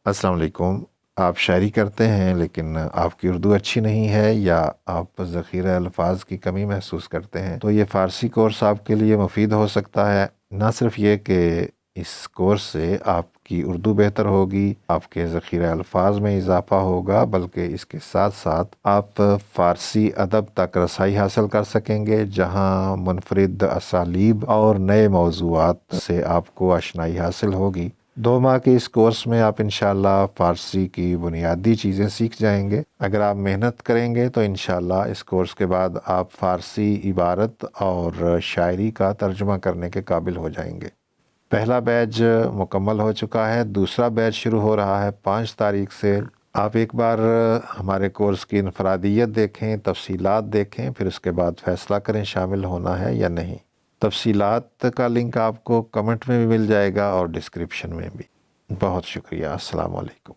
अस्सलाम वालेकुम। आप शायरी करते हैं लेकिन आपकी उर्दू अच्छी नहीं है या आप ज़ख़ीरा अल्फाज की कमी महसूस करते हैं तो ये फ़ारसी कोर्स आपके लिए मुफीद हो सकता है। ना सिर्फ ये कि इस कोर्स से आपकी उर्दू बेहतर होगी, आपके ज़ख़ीरा अल्फाज में इजाफ़ा होगा, बल्कि इसके साथ साथ आप फ़ारसी अदब तक रसाई हासिल कर सकेंगे, जहाँ मुनफ़रिद असालीब और नए मौज़ूआत से आपको आशनाई हासिल होगी। 2 माह के इस कोर्स में आप इंशाअल्लाह फ़ारसी की बुनियादी चीज़ें सीख जाएंगे। अगर आप मेहनत करेंगे तो इंशाअल्लाह इस कोर्स के बाद आप फ़ारसी इबारत और शायरी का तर्जुमा करने के काबिल हो जाएंगे। पहला बैच मुकम्मल हो चुका है, दूसरा बैच शुरू हो रहा है 5 तारीख से। आप एक बार हमारे कोर्स की इनफरादियत देखें, तफसीलात देखें, फिर उसके बाद फ़ैसला करें शामिल होना है या नहीं। तफसीलात का लिंक आपको कमेंट में भी मिल जाएगा और डिस्क्रिप्शन में भी। बहुत शुक्रिया। अस्सलाम वालेकुम।